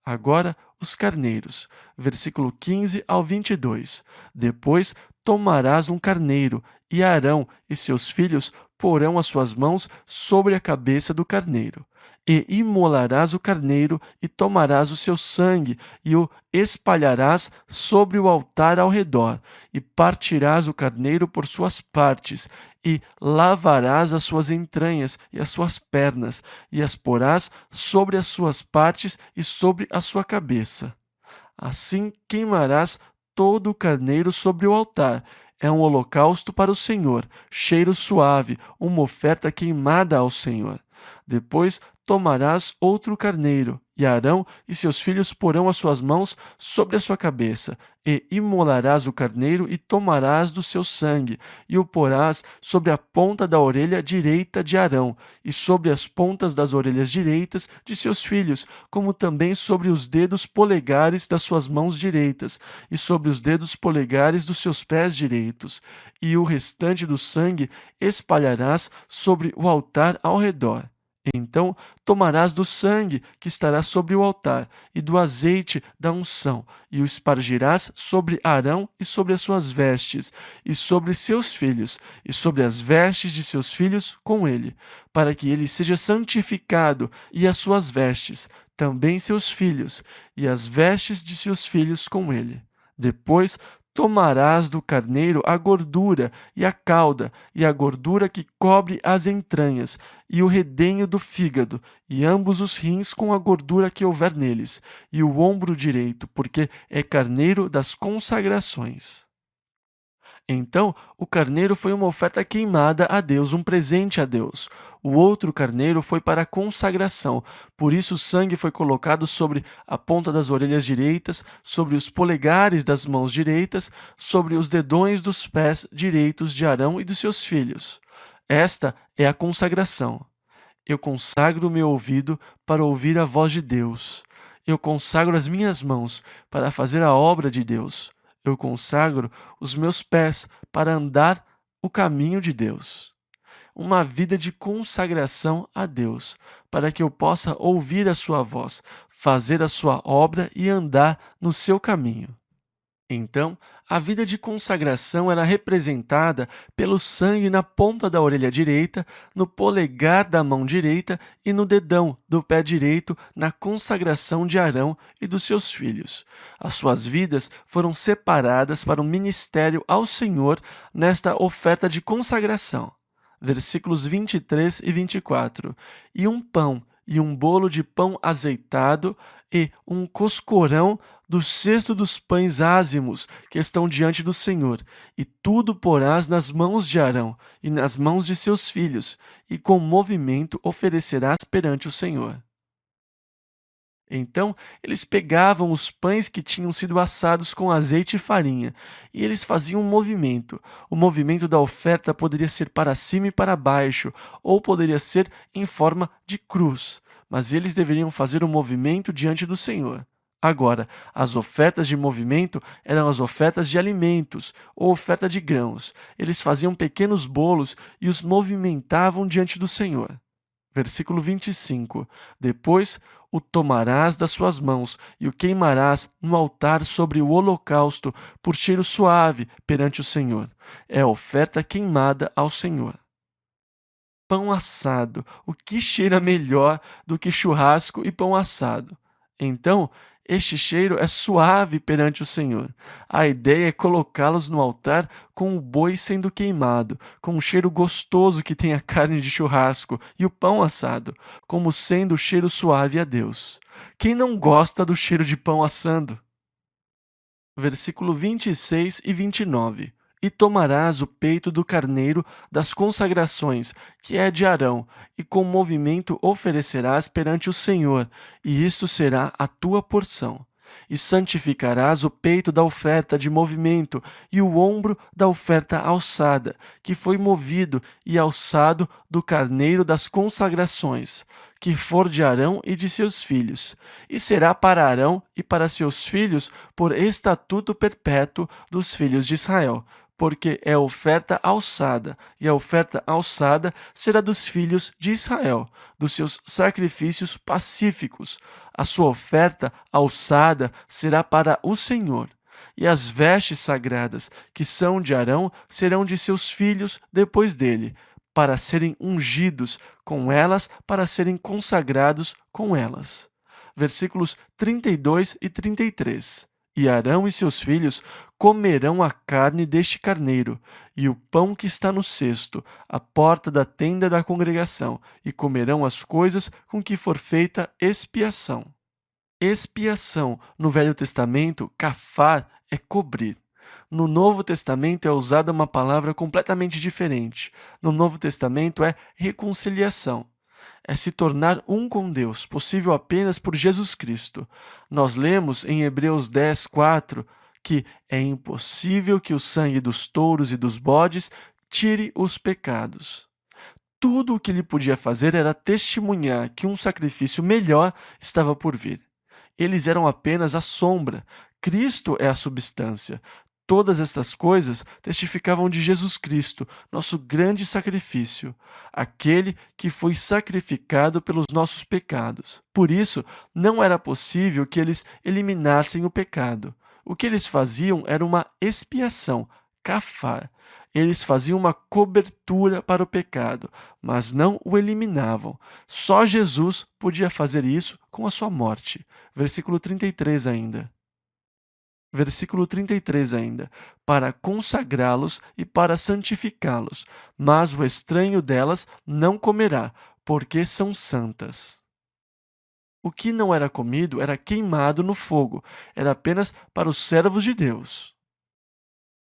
Agora, os carneiros. Versículo 15 ao 22. Depois tomarás um carneiro, e Arão e seus filhos porão as suas mãos sobre a cabeça do carneiro. E imolarás o carneiro, e tomarás o seu sangue, e o espalharás sobre o altar ao redor, e partirás o carneiro por suas partes, e lavarás as suas entranhas e as suas pernas, e as porás sobre as suas partes e sobre a sua cabeça. Assim queimarás todo o carneiro sobre o altar. É um holocausto para o Senhor, cheiro suave, uma oferta queimada ao Senhor. Depois tomarás outro carneiro, e Arão e seus filhos porão as suas mãos sobre a sua cabeça, e imolarás o carneiro e tomarás do seu sangue, e o porás sobre a ponta da orelha direita de Arão, e sobre as pontas das orelhas direitas de seus filhos, como também sobre os dedos polegares das suas mãos direitas, e sobre os dedos polegares dos seus pés direitos, e o restante do sangue espalharás sobre o altar ao redor. Então tomarás do sangue que estará sobre o altar e do azeite da unção, e o espargirás sobre Arão e sobre as suas vestes, e sobre seus filhos, e sobre as vestes de seus filhos com ele, para que ele seja santificado, e as suas vestes, também seus filhos, e as vestes de seus filhos com ele. Depois tomarás do carneiro a gordura e a cauda, e a gordura que cobre as entranhas, e o redenho do fígado, e ambos os rins com a gordura que houver neles, e o ombro direito, porque é carneiro das consagrações. Então, o carneiro foi uma oferta queimada a Deus, um presente a Deus. O outro carneiro foi para a consagração, por isso o sangue foi colocado sobre a ponta das orelhas direitas, sobre os polegares das mãos direitas, sobre os dedões dos pés direitos de Arão e dos seus filhos. Esta é a consagração. Eu consagro o meu ouvido para ouvir a voz de Deus. Eu consagro as minhas mãos para fazer a obra de Deus. Eu consagro os meus pés para andar o caminho de Deus. Uma vida de consagração a Deus, para que eu possa ouvir a sua voz, fazer a sua obra e andar no seu caminho. Então, a vida de consagração era representada pelo sangue na ponta da orelha direita, no polegar da mão direita e no dedão do pé direito na consagração de Arão e dos seus filhos. As suas vidas foram separadas para o ministério ao Senhor nesta oferta de consagração. Versículos 23 e 24. E um pão e um bolo de pão azeitado e um coscorão do cesto dos pães ázimos que estão diante do Senhor, e tudo porás nas mãos de Arão e nas mãos de seus filhos, e com movimento oferecerás perante o Senhor. Então, eles pegavam os pães que tinham sido assados com azeite e farinha, e eles faziam um movimento. O movimento da oferta poderia ser para cima e para baixo, ou poderia ser em forma de cruz, mas eles deveriam fazer um movimento diante do Senhor. Agora, as ofertas de movimento eram as ofertas de alimentos ou oferta de grãos. Eles faziam pequenos bolos e os movimentavam diante do Senhor. Versículo 25. Depois o tomarás das suas mãos e o queimarás no altar sobre o holocausto por cheiro suave perante o Senhor. É a oferta queimada ao Senhor. Pão assado. O que cheira melhor do que churrasco e pão assado? Então, este cheiro é suave perante o Senhor. A ideia é colocá-los no altar com o boi sendo queimado, com um cheiro gostoso que tem a carne de churrasco e o pão assado, como sendo o cheiro suave a Deus. Quem não gosta do cheiro de pão assando? Versículo 26 e 29. E tomarás o peito do carneiro das consagrações, que é de Arão, e com movimento oferecerás perante o Senhor, e isto será a tua porção. E santificarás o peito da oferta de movimento e o ombro da oferta alçada, que foi movido e alçado do carneiro das consagrações, que for de Arão e de seus filhos. E será para Arão e para seus filhos por estatuto perpétuo dos filhos de Israel, porque é oferta alçada, e a oferta alçada será dos filhos de Israel, dos seus sacrifícios pacíficos. A sua oferta alçada será para o Senhor. E as vestes sagradas, que são de Arão, serão de seus filhos depois dele, para serem ungidos com elas, para serem consagrados com elas. Versículos 32 e 33. E Arão e seus filhos comerão a carne deste carneiro, e o pão que está no cesto, à porta da tenda da congregação, e comerão as coisas com que for feita expiação. Expiação, no Velho Testamento, kafar, é cobrir. No Novo Testamento é usada uma palavra completamente diferente. No Novo Testamento é reconciliação. É se tornar um com Deus, possível apenas por Jesus Cristo. Nós lemos em Hebreus 10, 4, que é impossível que o sangue dos touros e dos bodes tire os pecados. Tudo o que ele podia fazer era testemunhar que um sacrifício melhor estava por vir. Eles eram apenas a sombra. Cristo é a substância. Todas estas coisas testificavam de Jesus Cristo, nosso grande sacrifício, aquele que foi sacrificado pelos nossos pecados. Por isso, não era possível que eles eliminassem o pecado. O que eles faziam era uma expiação, kafar. Eles faziam uma cobertura para o pecado, mas não o eliminavam. Só Jesus podia fazer isso com a sua morte. Versículo 33 ainda. Versículo 33 ainda, para consagrá-los e para santificá-los, mas o estranho delas não comerá, porque são santas. O que não era comido era queimado no fogo, era apenas para os servos de Deus.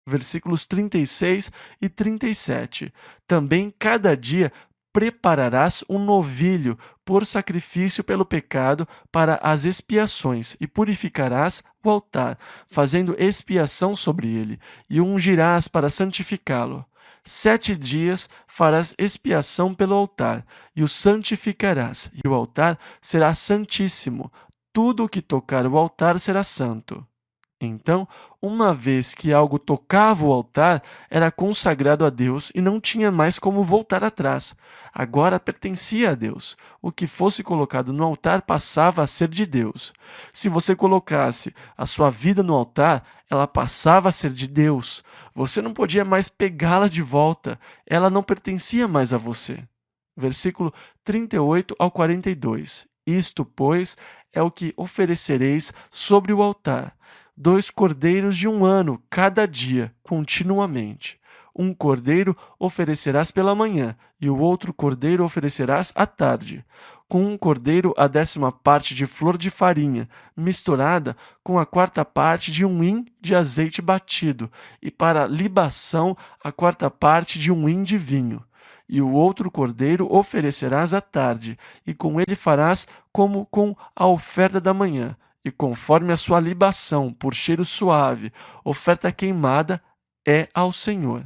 Versículos 36 e 37. Também cada dia prepararás um novilho por sacrifício pelo pecado para as expiações, e purificarás o altar, fazendo expiação sobre ele, e o ungirás para santificá-lo. 7 dias farás expiação pelo altar, e o santificarás, e o altar será santíssimo. Tudo o que tocar o altar será santo. Então, uma vez que algo tocava o altar, era consagrado a Deus e não tinha mais como voltar atrás. Agora pertencia a Deus. O que fosse colocado no altar passava a ser de Deus. Se você colocasse a sua vida no altar, ela passava a ser de Deus. Você não podia mais pegá-la de volta. Ela não pertencia mais a você. Versículo 38 ao 42. Isto, pois, é o que oferecereis sobre o altar: 2 cordeiros de 1 ano, cada dia, continuamente. Um cordeiro oferecerás pela manhã, e o outro cordeiro oferecerás à tarde. Com um cordeiro a 10ª parte de flor de farinha, misturada com a 4ª parte de 1 hin de azeite batido, e para libação a 4ª parte de 1 hin de vinho. E o outro cordeiro oferecerás à tarde, e com ele farás como com a oferta da manhã, e conforme a sua libação por cheiro suave, oferta queimada é ao Senhor.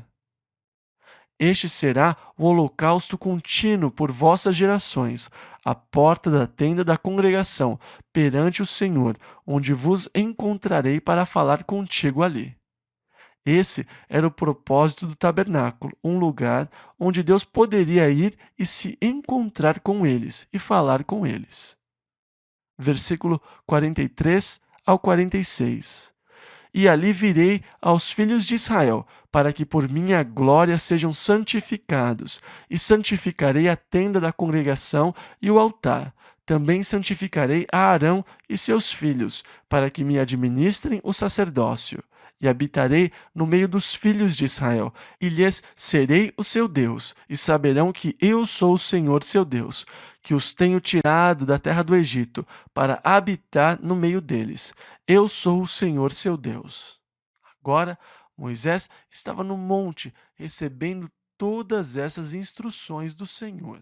Este será o holocausto contínuo por vossas gerações, à porta da tenda da congregação, perante o Senhor, onde vos encontrarei para falar contigo ali. Esse era o propósito do tabernáculo, um lugar onde Deus poderia ir e se encontrar com eles e falar com eles. Versículo 43 ao 46. E ali virei aos filhos de Israel, para que por minha glória sejam santificados, e santificarei a tenda da congregação e o altar. Também santificarei a Arão e seus filhos, para que me administrem o sacerdócio. E habitarei no meio dos filhos de Israel, e lhes serei o seu Deus, e saberão que eu sou o Senhor seu Deus, que os tenho tirado da terra do Egito, para habitar no meio deles. Eu sou o Senhor seu Deus. Agora, Moisés estava no monte, recebendo todas essas instruções do Senhor.